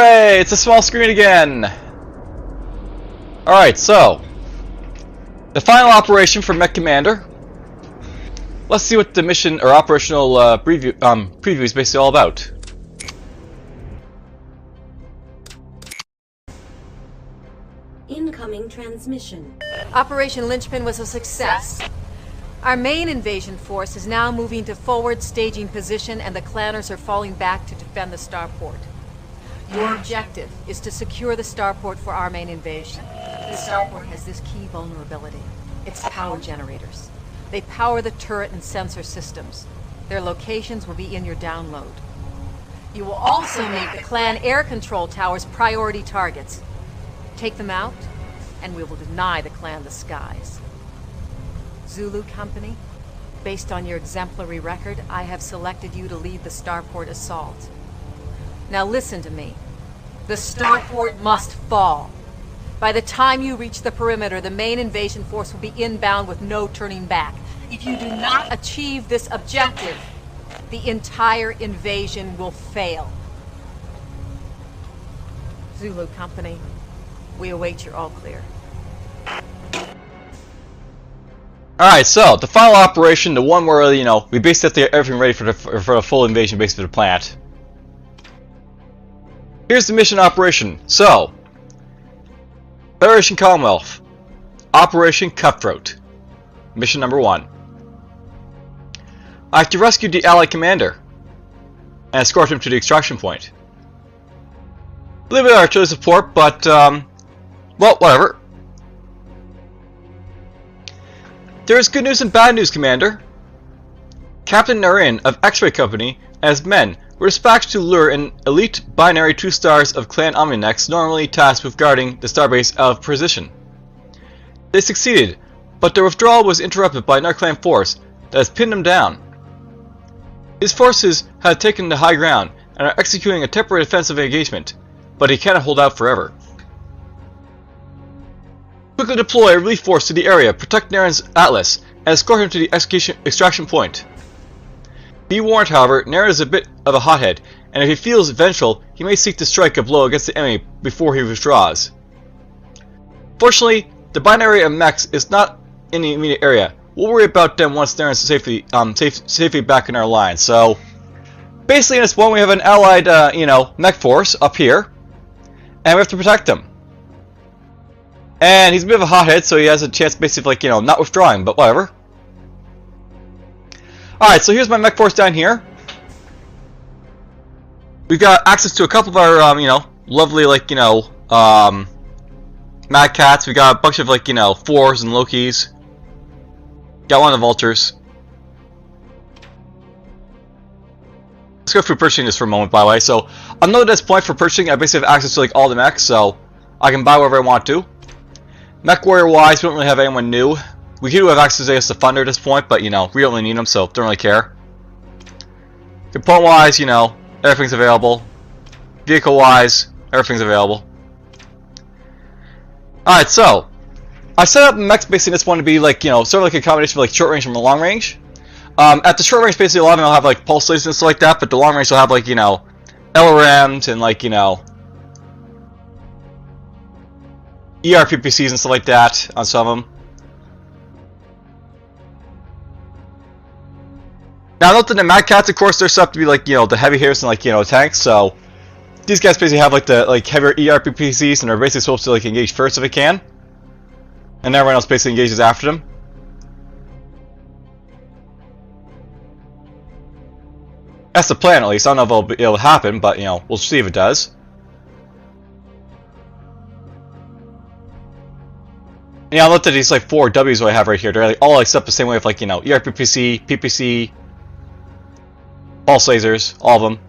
Hooray! It's a small screen again! Alright, so the final operation for MechCommander. Let's see what the mission or operational preview is basically all about. Incoming transmission. Operation Linchpin was a success. Our main invasion force is now moving to forward staging position, and the clanners are falling back to defend the starport. Your objective is to secure the starport for our main invasion. The starport has this key vulnerability. Its power generators. They power the turret and sensor systems. Their locations will be in your download. You will also make the clan air control towers priority targets. Take them out, and we will deny the clan the skies. Zulu Company, based on your exemplary record, I have selected you to lead the starport assault. Now listen to me. The starport must fall. By the time you reach the perimeter, the main invasion force will be inbound with no turning back. If you do not achieve this objective, the entire invasion will fail. Zulu Company, we await your all clear. Alright, so the final operation, the one where, we basically have everything ready for the full invasion basically of the planet. Here's the mission operation. So, Federation Commonwealth, Operation Cutthroat. Mission number 1. I have to rescue the Allied Commander and escort him to the extraction point. A little bit of artillery support, but, well, whatever. There is good news and bad news, Commander. Captain Narin of X-Ray Company and his men were dispatched to lure an elite binary 2 stars of Clan Omninex normally tasked with guarding the starbase out of position. They succeeded, but their withdrawal was interrupted by another clan force that has pinned them down. His forces had taken the high ground and are executing a temporary defensive engagement, but he cannot hold out forever. Quickly deploy a relief force to the area, protect Naren's Atlas, and escort him to the extraction point. Be warned, however, Naren is a bit of a hothead, and if he feels vengeful, he may seek to strike a blow against the enemy before he withdraws. Fortunately, the binary of Mechs is not in the immediate area. We'll worry about them once Naren's safely back in our line. So, basically in this one we have an allied, mech force up here, and we have to protect them. And he's a bit of a hothead, so he has a chance basically of, not withdrawing, but whatever. Alright, so here's my mech force down here. We've got access to a couple of our, lovely, Mad Cats. We got a bunch of, Fours and Lokis. Got one of the Vultures. Let's go through purchasing this for a moment, by the way. So, another this point for purchasing, I basically have access to, all the mechs, so I can buy whatever I want to. Mech Warrior wise, we don't really have anyone new. We do have access to Thunder at this point, but we don't really need them, so don't really care. Component wise, everything's available. Vehicle wise, everything's available. Alright, so I set up mechs basically this one to be sort of like a combination of short range and long range. At the short range, basically a lot of them will have pulse lasers and stuff like that, but the long range will have LRMs and ERPPCs and stuff like that on some of them. Now note that the Mad Cats, of course, they're set up to be the heavy hitters and tanks, so these guys basically have the heavier ERPPCs and are basically supposed to engage first if they can. And everyone else basically engages after them. That's the plan, at least. I don't know if it'll happen, but we'll see if it does. Yeah, I looked at these 4 W's I have right here. They're all set up the same way with ERPPC, PPC, pulse lasers, all of them.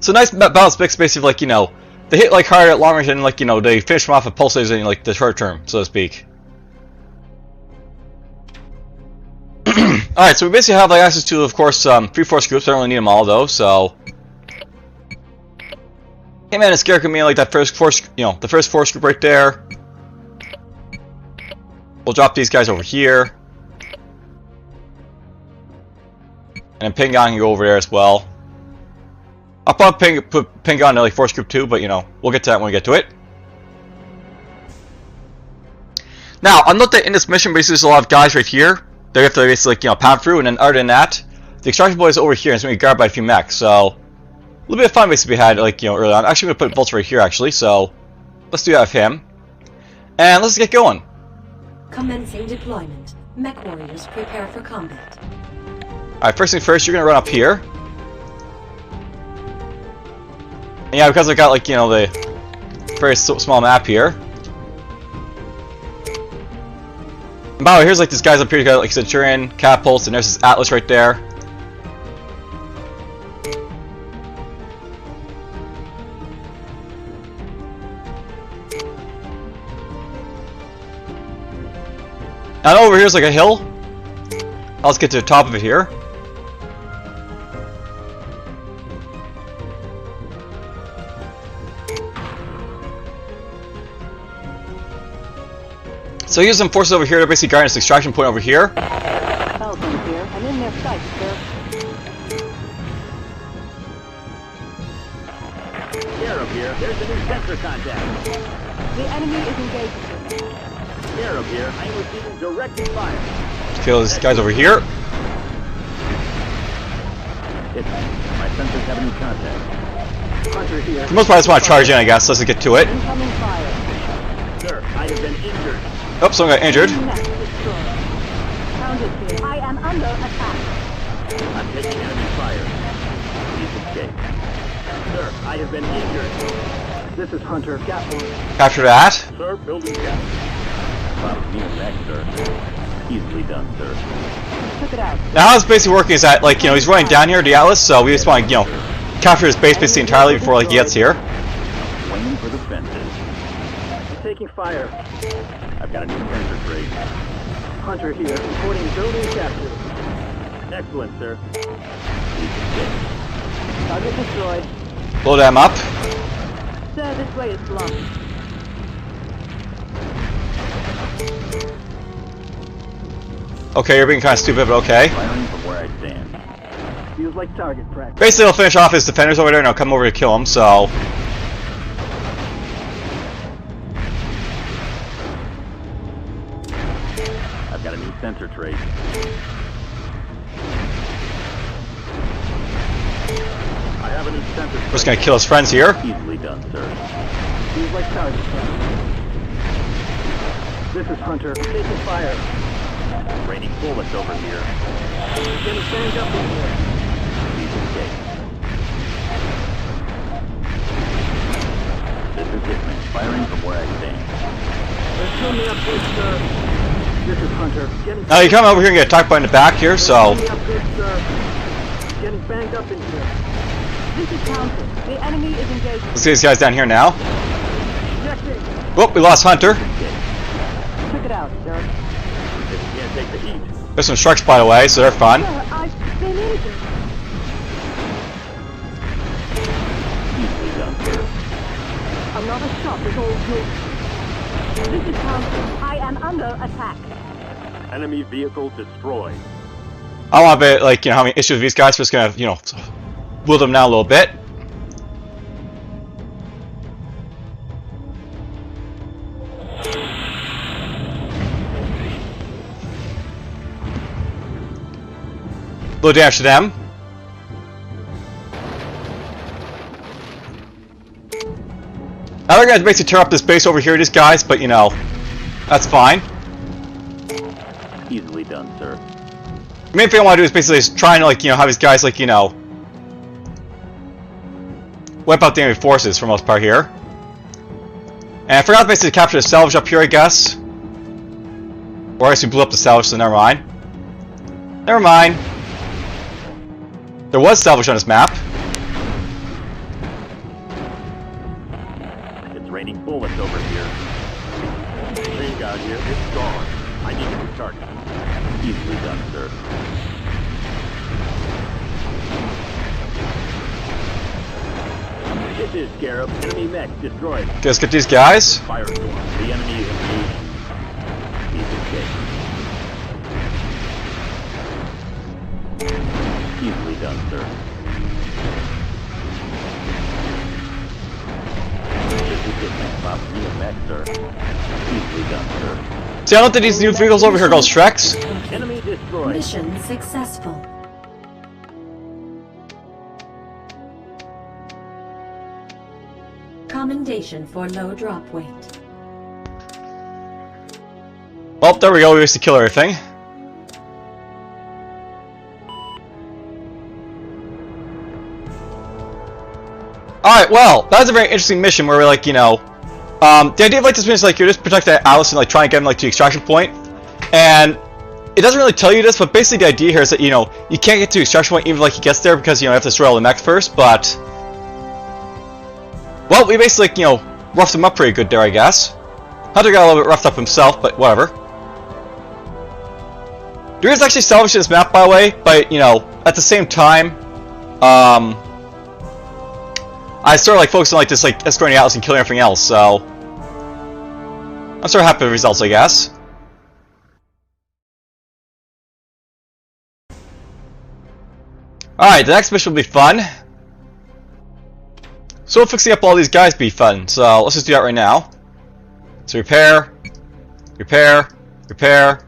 So nice balance mix, basically they hit harder at long range and they finish them off with pulse lasers in the short term, so to speak. Alright, so we basically have access to, of course, 3 force groups. I don't really need them all though, so Hey man, it's Garrick and me that first force, the first force group right there. We'll drop these guys over here. And then Pingon can go over there as well. I'll probably put ping on to like Force Group 2, but you know, we'll get to that when we get to it. Now, I'll note that in this mission, basically, there's a lot of guys right here that we have to basically, like, you know, pound through, and then other than that, the extraction point is over here, and it's going to be guarded by a few mechs, so a little bit of fun basically we had, like, you know, early on. I'm actually going to put Bolts right here, actually, so let's do that with him. And let's get going. Commencing deployment. Mech warriors prepare for combat. Alright, first thing first, you're going to run up here. And yeah, because I got, like, you know, the very small map here. And by the way, here's like these guys up here. You got like Centurion, Catapults, and there's this Atlas right there. And over here's like a hill. Let's get to the top of it here. So here's some forces over here. They're basically guarding this extraction point over here. Falcon here. I'm in their sight, sir. Scarab here. There's a new sensor contact. The enemy is engaged. Scarab here. I am receiving direct fire. Let's kill these guys over here. My sensors have a new contact. Hunter here. For the most part, I just want to charge in, I guess. Let's get to it. Incoming fire. Sir, I have been injured. Oh, someone got injured. Mech destroyed. Founded here. I am under attack. I'm taking enemy fire. Please escape. Sir, I have been injured. This is Hunter. Captain. Capture that. Sir, building cap. Op5Mi1, sir. Easily done, sir. Took it out. Now how it's basically working is that, like, you know, he's running down here, the Atlas, so we just want to, you know, capture his base basically entirely before, like, he gets here. Swinging for the fences. I'm taking fire. I've got a new sensor trade. Hunter here. Reporting building capture. Excellent, sir. Please escape. Target destroyed. Blow them up. Sir, this way is blocked. Okay, you're being kind of stupid, but okay. Firing from where I stand. Feels like target practice. Basically, he'll finish off his defenders over there, and I'll come over to kill him, so... I've got a new sensor trade. I have a new sensor. We're just gonna kill his friends here. Easily done, sir. Feels like target practice. This is Hunter. Taking fire. Raining bullets over here. Getting banged up in here. Please escape. This is Hitman, firing from where I stand. There's too many up good, sir. This is Hunter. Getting Now you come over here and get attacked by in the back here, so... Too many up good, sir. Getting banged up in here. This is Counter. The enemy is engaged. Let's see these guys down here now. Ejecting. Whoop, we lost Hunter. Took it out, sir. Can't take the heat. There's some sharks, by the way, so they're fun. Sir, I've been injured. Easily done, sir. Another shot is all good. This is Counter. I am under attack. Enemy vehicle destroyed. I want to bet, like, you know, how many issues with these guys. We're just gonna, you know, wheel them down a little bit. Little damage to them. Now they're gonna basically tear up this base over here, these guys, but you know, that's fine. Easily done, sir. The main thing I want to do is basically just trying to, like, you know, have these guys, like, you know, wipe out the enemy forces for the most part here. And I forgot to basically capture the salvage up here, I guess. Or I actually blew up the salvage, so never mind. Never mind. There was salvage on this map. It's raining bullets over here. Thing out here, it's gone. I need to restart it. Easily done, sir. This is Scarab. Enemy mech destroyed. Let's get these guys. Firestorm. The enemy is engaged. Please escape. Easily done, sir. See, I don't think these new vehicles over here go Shreks. Enemy destroyed. Mission successful. Commendation for low drop weight. Well, there we go. We used to kill everything. Alright, well, that was a very interesting mission where we're like, you know, the idea of like this mission is like you're just protecting Alice and like trying to get him like to the extraction point, and it doesn't really tell you this, but basically the idea here is that, you know, you can't get to the extraction point even like he gets there because, you know, you have to destroy all the mechs first, but well, we basically like, you know, roughed him up pretty good there, I guess. Hunter got a little bit roughed up himself, but whatever. There is actually salvage to this map, by the way, but, you know, at the same time, I started like focusing on like this like escorting Atlas and killing everything else, so I'm sort of happy with the results, I guess. Alright, the next mission will be fun. So fixing up all these guys be fun, so let's just do that right now. So repair, repair, repair.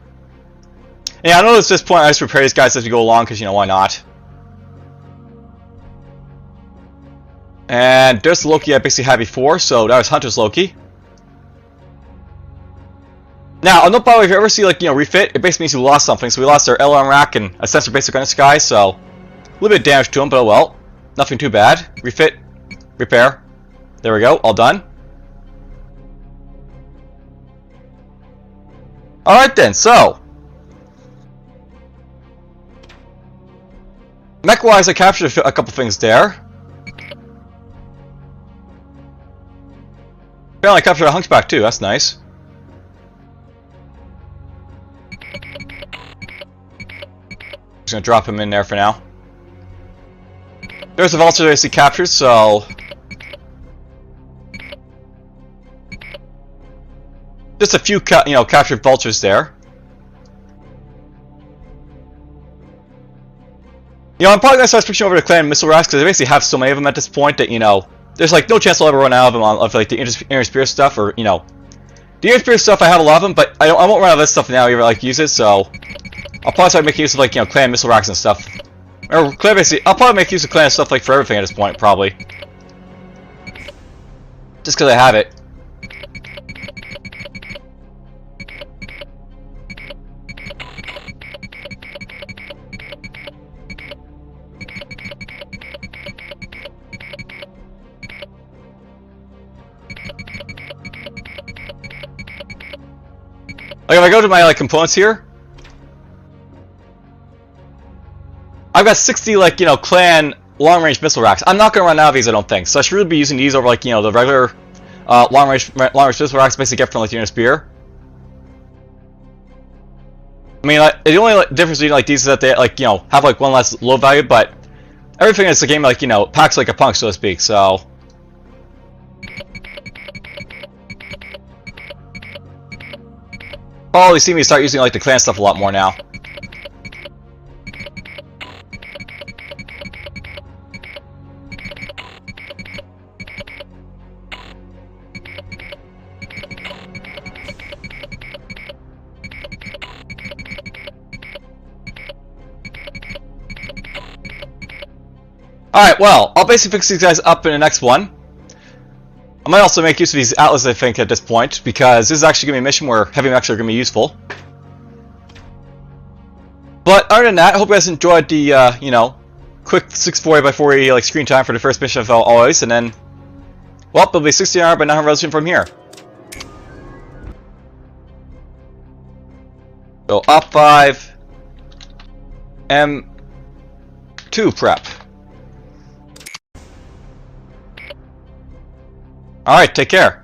Yeah, I know at this point I just repair these guys as we go along because, you know, why not? And there's the Loki I basically had before, so that was Hunter's Loki. Now, I'll note by the way, if you ever see, like, you know, refit, it basically means we lost something. So we lost our LRM rack and a sensor basic on this guy, so a little bit of damage to him, but oh well. Nothing too bad. Refit, repair. There we go, all done. Alright then, so mech-wise, I captured a couple things there. Apparently I captured a hunchback too, that's nice. Just gonna drop him in there for now. There's a vulture that I see captured, so just a few you know, captured vultures there. You know, I'm probably gonna start switching over to clan missile racks because I basically have so many of them at this point that, you know, there's like no chance I'll ever run out of them of like the inner spear stuff, or, you know, the inner spear stuff I have a lot of them, but I won't run out of this stuff now. I ever like use it, so I'll probably start making use of like, you know, clan missile racks and stuff. Or clan basically, I'll probably make use of clan stuff like for everything at this point, probably, just because I have it. Like if I go to my like components here, I've got 60 like, you know, clan long range missile racks. I'm not gonna run out of these, I don't think. So I should really be using these over like, you know, the regular long range missile racks basically get from like the inner spear. I mean, like, the only difference between like these is that they like, you know, have like one less low value, but everything in the game like, you know, packs like a punch, so to speak. So oh, you see me start using like the clan stuff a lot more now. Alright, well, I'll basically fix these guys up in the next one. I might also make use of these atlas, I think, at this point, because this is actually going to be a mission where heavy mechs are going to be useful. But other than that, I hope you guys enjoyed the, you know, quick 640x40 like screen time for the first mission of always, and then, well, it'll be 16 hour, but now resolution from here. So, Op5Mi1 prep. Alright, take care.